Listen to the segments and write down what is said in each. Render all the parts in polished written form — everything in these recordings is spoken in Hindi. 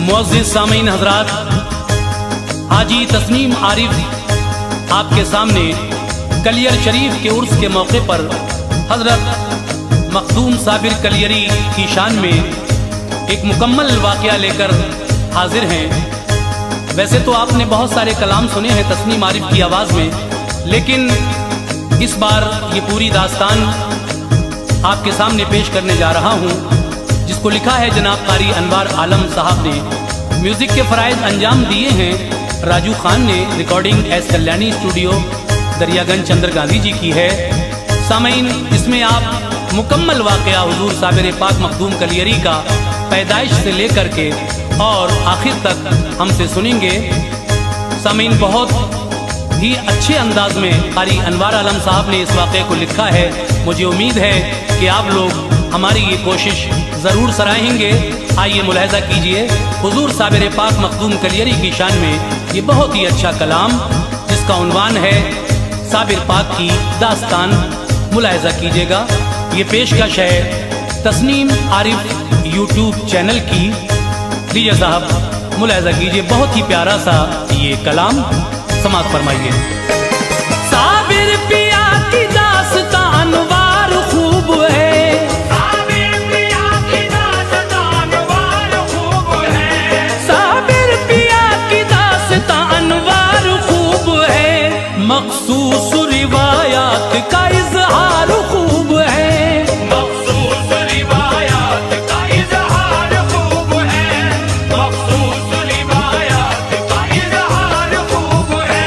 मुअज़्ज़िज़ सामीन हज़रात, हाजी तस्नीम आरिफ आपके सामने कलियर शरीफ के उर्स के मौके पर हज़रत मखदूम साबिर कलियरी की शान में एक मुकम्मल वाक़या लेकर हाजिर हैं। वैसे तो आपने बहुत सारे कलाम सुने हैं तस्नीम आरिफ की आवाज़ में, लेकिन इस बार ये पूरी दास्तान आपके सामने पेश करने जा रहा हूँ, जिसको लिखा है जनाब कारी अनवार आलम साहब ने। म्यूज़िक के फ़राइज़ अंजाम दिए हैं राजू खान ने। Recording S Kalyani Studio Daryaganj Chandra Gandhi ji की है। सामीन, इसमें आप मुकम्मल वाक़या हुज़ूर साबिर पाक मखदूम कलियरी का पैदाइश से लेकर के और आखिर तक हमसे सुनेंगे। सामीन, बहुत ही अच्छे अंदाज में कारी अनवार आलम साहब ने इस वाक़े को लिखा है। मुझे उम्मीद है कि आप लोग हमारी ये कोशिश ज़रूर सराहेंगे। आइए मुलाहिज़ा कीजिए हुज़ूर साबिर पाक मखदूम कलियरी की शान में ये बहुत ही अच्छा कलाम, जिसका उन्वान है साबिर पाक की दास्तान। मुलाहिज़ा कीजिएगा, ये पेशकश है तस्नीम आरिफ यूट्यूब चैनल की। लीजिए साहब, मुलाहिज़ा कीजिए, बहुत ही प्यारा सा ये कलाम समाअत फरमाइए। साबिर पिया की दास्तान वार खूब है, मखसूस रिवायात का इज़हार खूब है, मखसूस रिवायात का इज़हार खूब है, मखसूस रिवायात का इज़हार खूब है।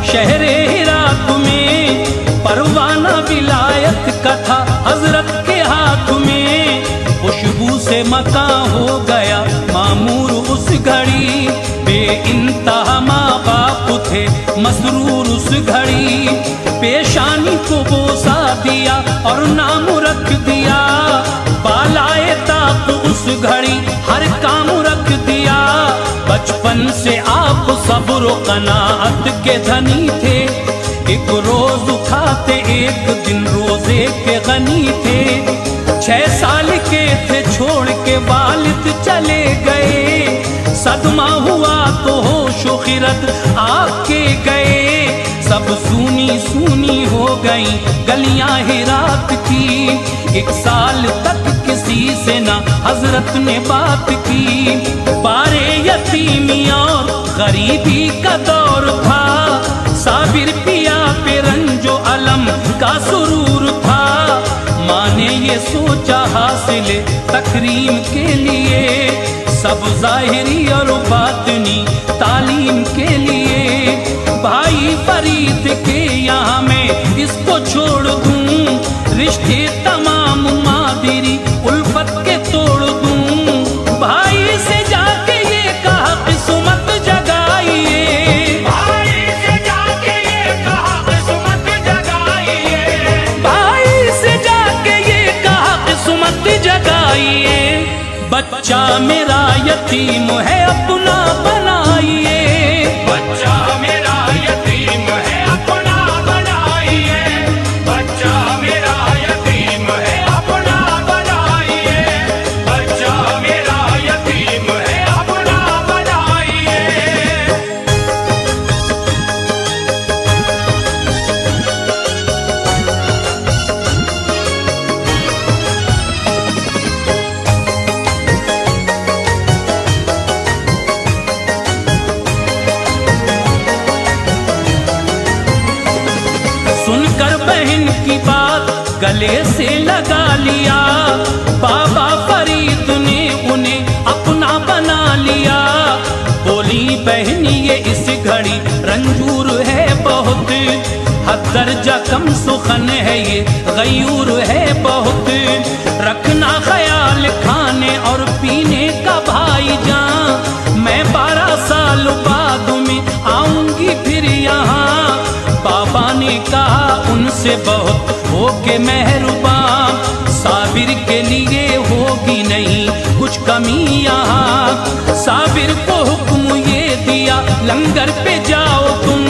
शहरे हिरात में परवाना विलायत का था हजरत के हाथ में। खुशबू से मका हो गया मामूर उस घड़ी, बेइंतहा माँ बाप थे मसरूर उस घड़ी। पेशानी को बोसा दिया और नाम रख दिया, बालाए ताक उस घड़ी हर काम रख दिया। बचपन से आप सब्र व कनाअत के धनी थे, एक रोज खाते एक दिन रोजे के गनी थे। 6 साल के थे छोड़ के वालिद चले गए, सदमा हुआ तो होश व खिरत आके गए। सब सूनी सूनी हो गई गलियां हिरात की, 1 साल तक किसी से ना हजरत ने बात की। बारे यतीमी और गरीबी का दौर था, साबिर पिया पे रंजो अलम का सुरूर था। माँ ने ये सोचा हासिल तकरीम के लिए, सब ज़ाहिरी और बातिनी तालीम के लिए। भाई फरीद के यहाँ मैं इसको छोड़ दूँ, रिश्ते तमाम मादिरी उल्फत के तोड़ दूँ। भाई से जाके ये कहा किस्मत जगाइए, भाई से जाके ये कहा किस्मत जगाइए, भाई से जाके ये कहा किस्मत जगाइए। बच्चा मेरा यतीम है अपना बनाइए, बच्चा मेरा यतीम है अपना बनाइए, बच्चा मेरा यतीम है अपना बनाइए, बच्चा मेरा यतीम है अपना बनाइए। सुनकर बहन की बात गले से लगा लिया, बाबा फरीद ने उन्हें दर्जा कम सुखन है ये, गयूर है बहुत। रखना ख्याल खाने और पीने का भाईजान, मैं 12 साल बाद में आऊंगी फिर यहाँ। बाबा ने कहा उनसे बहुत होके मेहरबान, साबिर के लिए होगी नहीं कुछ कमी यहाँ। साबिर को हुक्म ये दिया लंगर पे जाओ तुम,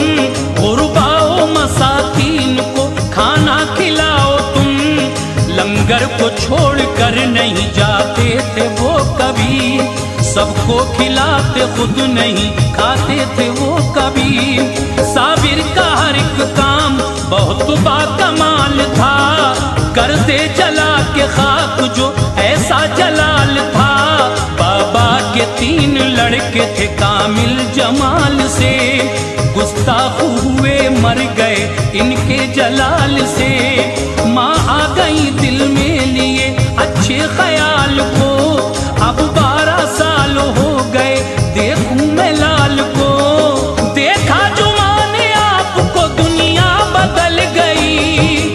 गुरबाओ मसाकीन को खाना खिलाओ तुम। लंगर को छोड़ कर नहीं जाते थे वो कभी, सबको खिलाते खुद नहीं खाते थे वो कभी। साबिर का हर एक काम बहुत बाकमाल था, करते जला के खाक जो ऐसा जलाल था। बाबा के 3 लड़के थे कामिल जमाल से, गुस्ताख हुए मर गए इनके जलाल से। माँ आ गई दिल में लिए अच्छे ख्याल को, अब 12 साल हो गए देखूं मैं लाल को। देखा जो माँ ने आपको दुनिया बदल गई,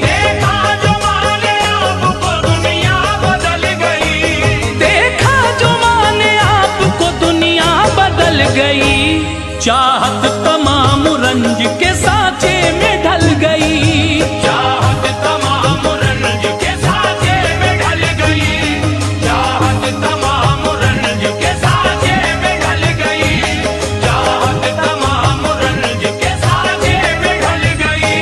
देखा जो माने आपको दुनिया बदल गई। देखा जो माँ ने आपको दुनिया बदल गई। चाहत तमाम रंज के सांचे में ढल गई, चाहत तमाम रंज के सांचे में ढल गई। चाहत तमाम रंज के सांचे में ढल गई। चाहत तमाम रंज के सांचे में ढल गई।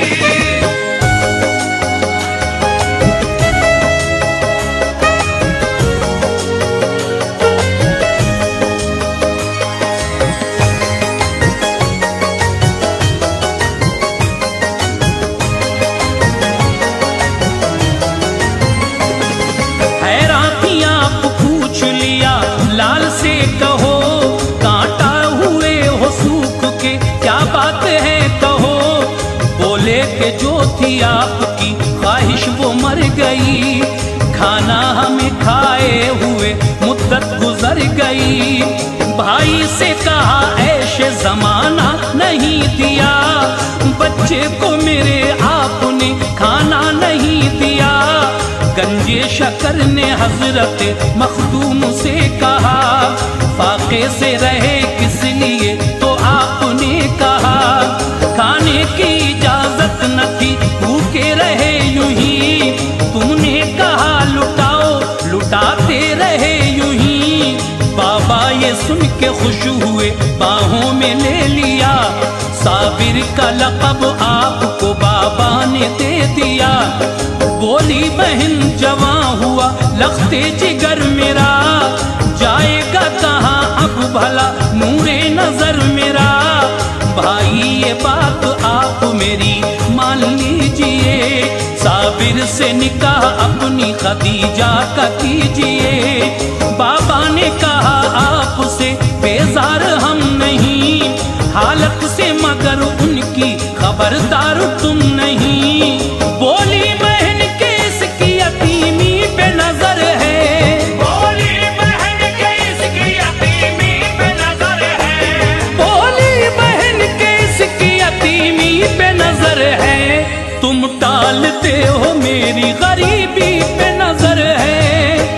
हैरान थी आप पूछ लिया लाल से कहो, कांटा हुए हो सूख के क्या बात है कहो। बोले के जो थी आपकी ख्वाहिश वो मर गई, खाना हमें खाए हुए मुद्दत गुजर गई। भाई से कहा ऐशे जमाना नहीं दिया, बच्चे को मेरे आपने खाना नहीं दिया। गंजे शकर ने हजरत मखदूम से कहा, फाके से रहे किस लिए तो आपने कहा। खाने की इजाजत न थी भूखे रहे यूं ही, तुमने कहा लुटाओ लुटाते रहे यूं ही। बाबा ये सुन के खुश हुए बाहों में ले लिया, साबिर का लक़ब आपको बाबा ने दे दिया। बोली बहन जवां हुआ लख्ते जिगर मेरा, जाएगा कहाँ अब भला नूरे नजर मेरा। भाई ये बात आप मेरी मान लीजिए, साबिर से निकाह अपनी खदीजा का कीजिए। बाबा ने कहा आपसे बेजार हम नहीं, हालत से मगर उनकी खबरदार तुम नहीं। बोली बहन के इसकी यतीमी पे नजर है, बोली बहन के इसकी यतीमी पे नजर है। बोली बहन के इसकी यतीमी पे नजर है। तुम टालते हो मेरी गरीबी पे नजर है,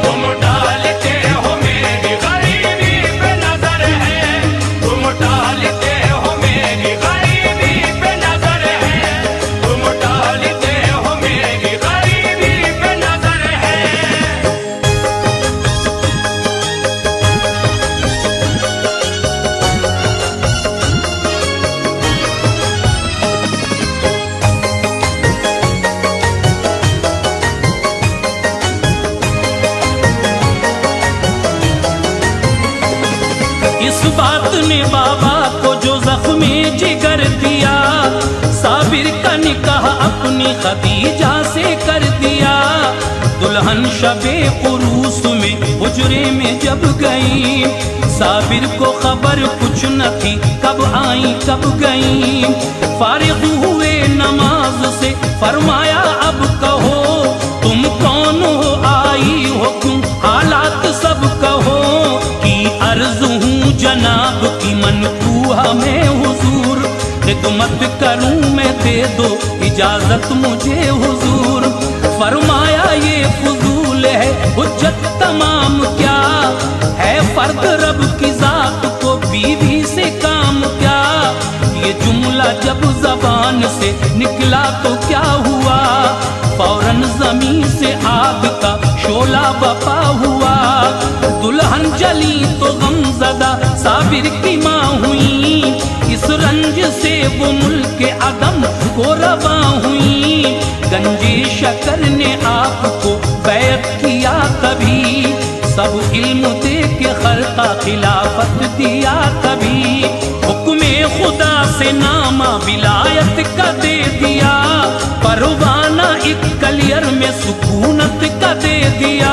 तुम डालते हो मेरी गरीबी पे नजर है। तुम डालते हो मेरी गरीबी पे नजर है। तुम डालते हो मेरी गरीबी पे नजर है। इस बात ने बाबा को जो जख्मे जिगर दिया, साबिर का निकाह अपनी खदीजा से कर दिया। दुल्हन शबे उरूस में हुजरे में जब गई, साबिर को खबर कुछ न थी कब आई कब गई। फारिग हुए नमाज से फरमाया अब कहो, तुम कौन हो आई हो क्यों हालात सब कहो। कि अर्ज हूँ जनाब की मनकूहा में हुजूर, कि तुम खिदमत करूं मैं, दे दो इजाजत मुझे हुजूर। फरमाया ये फजूल है हुज्जत तमाम, क्या है फर्क रब की जात को बीवी से काम क्या। ये जुमला जब जबान से निकला तो क्या हुआ, फौरन जमीन से आग का शोला बपा हुआ। दुल्हन जली तो गमज़दा साबिर की माँ हुई, इस रंज से वो मुल्क अदम को रवा हुई। गंजे शकर ने आपको बैत किया तभी, सब इल्म दे के खल्का खिलाफत दिया तभी। हुक्मे खुदा से नामा विलायत का दे दिया, परवाना एक कलियर में सुकूनत का दे दिया।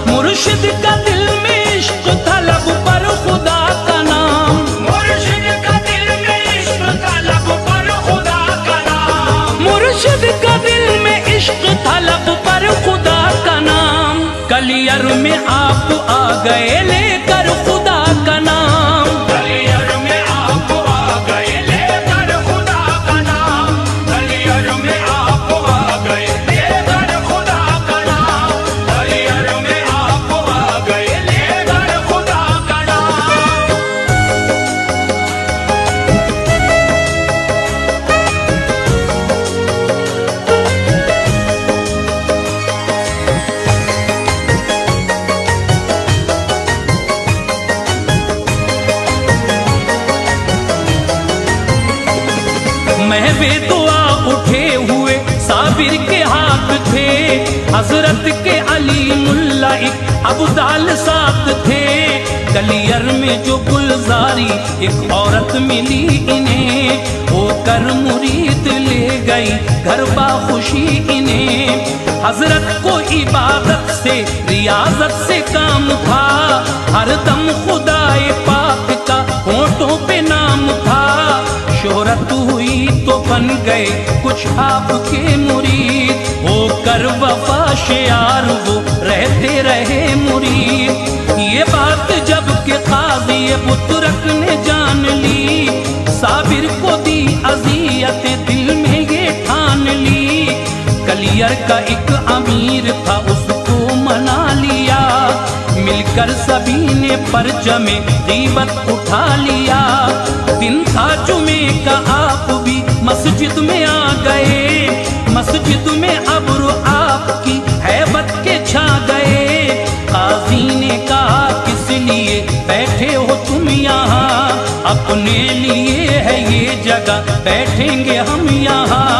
मुर्शिद का दिल में इश्क था, लब पर खुदा का नाम। मुर्शिद का दिल में इश्क था, लब पर खुदा का नाम। मुर्शिद का दिल में इश्क था, लब पर खुदा का नाम। कलियर में आप आ गए लेकर खुदा का नाम। कलियर में आप आ गए लेकर खुदा का नाम। कलियर में आप आ गए लेकर खुदा का नाम। कलियर में आप आ गए लेकर खुदा का नाम। महवे दुआ उठे हुए साबिर के हाथ थे, हजरत के अली मुल्ला एक अब्दाल साथ थे। कलियर में जो गुलजारी एक औरत मिली इन्हें, होकर मुरीद ले गई घर बा खुशी इन्हें। हजरत को इबादत से रियाजत से काम था, हर दम खुदाए पाक का होठों पे नाम था। शोहरत हुई तो बन गए कुछ आपके मुरीद, होकर वफा शियार वो रहते रहे मुरीद। ये बात जब के काज़ी बुतरक ने जान ली, साबिर को दी अज़ियत दिल में ये ठान ली। कलियर का एक अमीर था उसको मना लिया, मिलकर सभी ने परचमे गीबत उठा लिया। दिन था जुमे का आप भी मस्जिद में आ गए, मस्जिद में अब्र आपकी हैबत के छा गए। काजी ने कहा किस लिए बैठे हो तुम यहाँ, अपने लिए है ये जगह बैठेंगे हम यहाँ।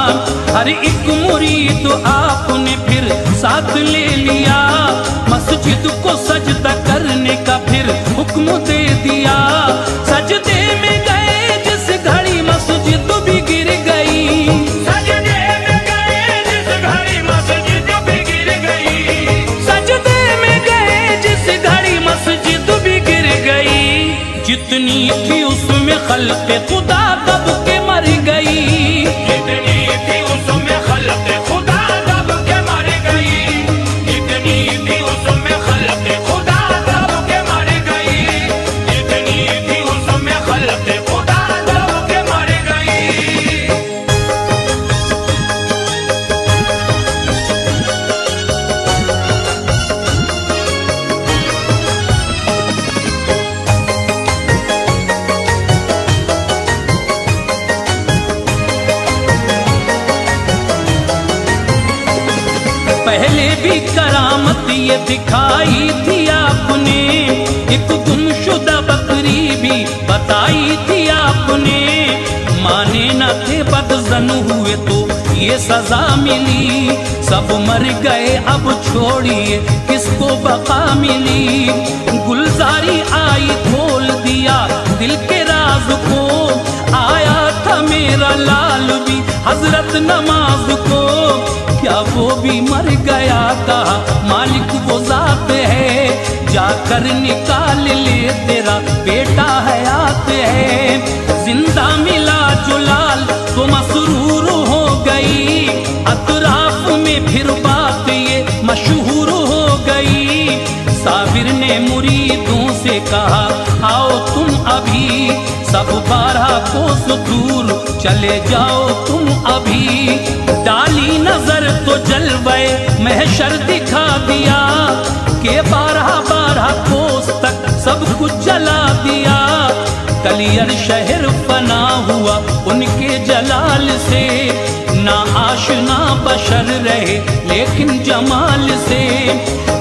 हर एक मुरीद आपने फिर साथ ले लिया, मस्जिद को सजदा करने का फिर हुक्म दे दिया। सजदे में गए जिस घड़ी मस्जिद भी गिर गई, सजदे में गए जिस घड़ी मस्जिद भी गिर गई। सजदे में गए जिस घड़ी मस्जिद भी गिर गई। जितनी थी उसमें खल्क़े खुदा दब के मर गई, जितनी थी उसमें खल्क़े खुदा दब के मर गई। जितनी थी उसमें खल्क़े खुदा दब के मर गई। जितनी थी उसमें खल्क़े खुदा दब के मर गई। पहले भी करामत ये दिखाई थी आपने, एक गुमशुदा बकरी भी बताई थी आपने। माने न थे बदजन हुए तो ये सजा मिली, सब मर गए अब छोड़िए किसको बका मिली। गुलजारी आई खोल दिया दिल के राज को, आया था मेरा लाल भी हजरत नमाज को। क्या वो भी मर गया था, मालिक वो जात है, जाकर निकाल ले तेरा बेटा हयात है। जिंदा मिला जो लाल तो मसरूर हो गई, अतराफ में फिर बात ये मशहूर हो गई। साबिर ने मुरीदों से कहा आओ तुम अभी, सब 12 कोस दूर चले जाओ तुम अभी। डाली नजर तो जलवे महशर दिखा दिया के 12 कोस तक सब कुछ जला दिया। कलियर शहर फना हुआ उनके जलाल से, ना आशना बशर रहे लेकिन जमाल से।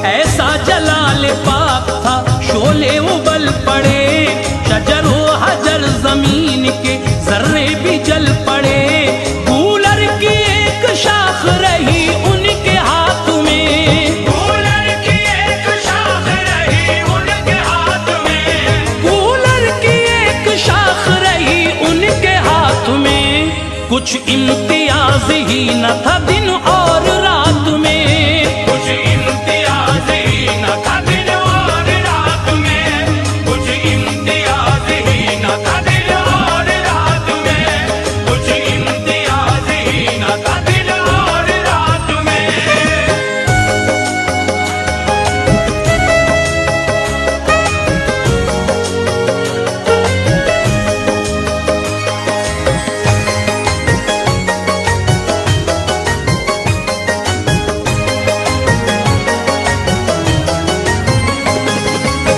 ऐसा जलाल पाक था शोले उबल पड़े, शजर व हजर जमीन के जर्रे भी जल पड़े। कूलर की एक शाख रही उनके हाथ में, कूलर की एक शाख रही उनके हाथ में, कूलर की एक शाख रही उनके हाथ में। कुछ इम्तियाज ही न था दिन और रात में, कुछ इम्तियाज ही न था दिन और रात में, कुछ इम्तियाज ही न था दिन और रात में, कुछ इम्तियाज ही न था दिन और रात में।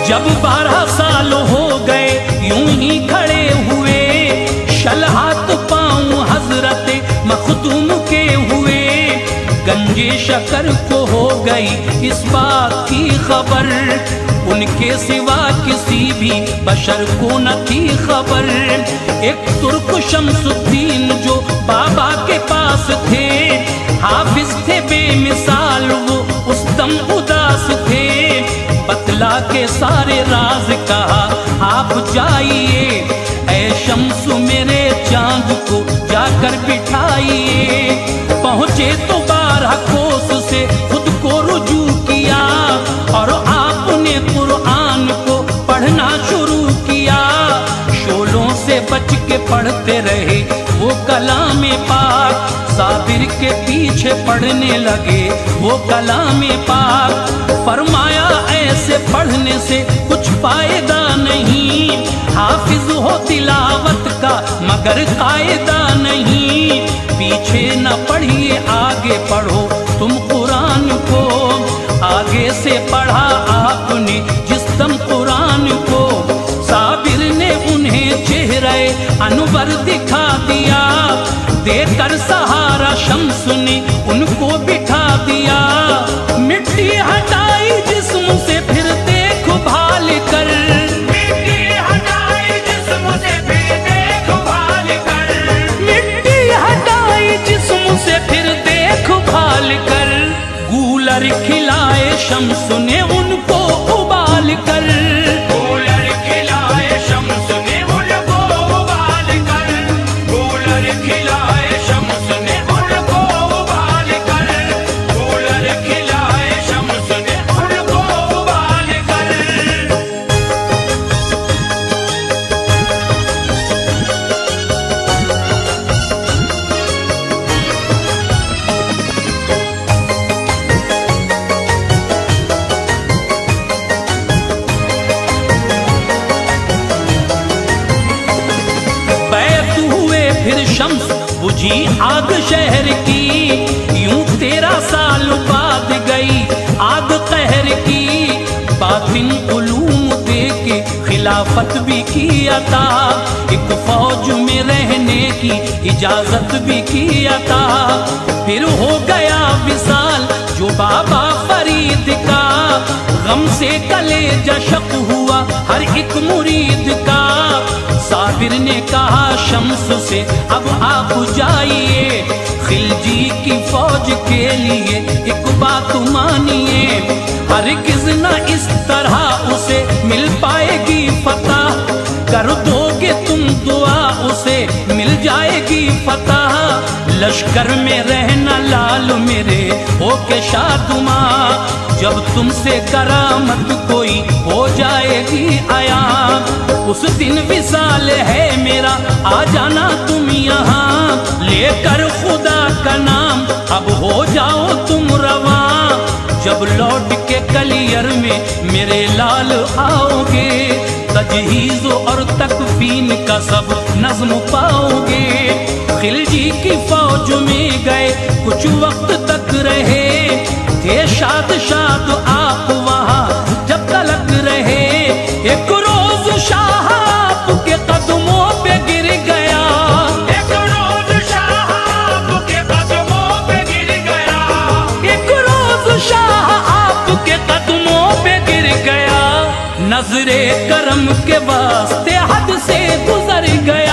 जब 12 साल हो गए यूं ही खड़े हुए, शलहात पाँव हजरत मखदूम के हुए। गंजे शकर को हो गई इस बात की खबर, उनके सिवा किसी भी बशर को न थी खबर। एक तुर्क शमसुद्दीन जो बाबा के पास थे, हाफिज थे बेमिसाल वो उस दम उदास थे। बतला के सारे राज कहा आप जाइए, ऐ शम्स मेरे चांद को जाकर बिठाइए। पहुँचे तो 12 कोस से खुद को रुजू किया, और आपने कुरान को पढ़ना शुरू किया। शोलों से बच के पढ़ते रहे वो कलाम पाक, साबिर के पीछे पढ़ने लगे वो कलाम पाक। फरमाया ऐसे पढ़ने से कुछ फायदा नहीं, हाफिज हो तिलावत का मगर कायदा नहीं। पीछे न पढ़िए आगे पढ़ो तुम कुरान को, आगे से पढ़ा आपने जिस दम कुरान को। साबिर ने उन्हें चेहरे अनवर दिखा दिया, देकर सहारा शम्स ने उनको बिठा दिया। मिट्टी हटाई जिस्म से फिर देखभाल कर, मिट्टी हटाई जिस्म से फिर देखभाल कर, मिट्टी हटाई जिस्म से फिर देखभाल कर। गूलर खिलाए शम्स ने उनको उबाल कर, कूलर खिलाए शम्स ने उनको उबाल कर, कूलर खिलाए शम्स ने उनको उबाल कर, कूलर खिलाए शम्स ने उनको उबाल कर। बैत हुए फिर शम्स बुझी आग शहर की, यूं 13 साल बाद गई आग कहर की। बातिन उलूम दे के खिलाफत भी किया था, एक फौज में रहने की इजाजत भी किया था। फिर हो गया विसाल जो बाबा फरीद का, गम से कलेजा शक हुआ हर एक मुरीद का। साबिर ने कहा शम्स से अब आप जाइए, खिलजी की फौज के लिए एक बात मानिए। हरगिज़ न इस तरह उसे मिल पाएगी फतह, कर दोगे तुम दुआ उसे मिल जाएगी फतह। लश्कर में रहना लाल मेरे होके शादुमा, जब तुमसे करामत कोई हो जाएगी आया। उस दिन विसाल है मेरा आ जाना तुम यहाँ, लेकर खुदा का नाम अब हो जाओ तुम रवा। जब लौट के कलियर में मेरे लाल आओगे, तज तजहीज़ और तकफीन का सब नज़्म पाओगे। खिलजी की फौज में गए कुछ वक्त तक रहे, थे शाद शाद आप वहाँ जब तलक रहे। एक रोज शाह आपके कदमों पे गिर गया, एक रोज शाह आपके कदमों पे गिर गया, एक रोज शाह आपके कदमों पे गिर गया। नजरे करम के वास्ते हद से गुजर गया।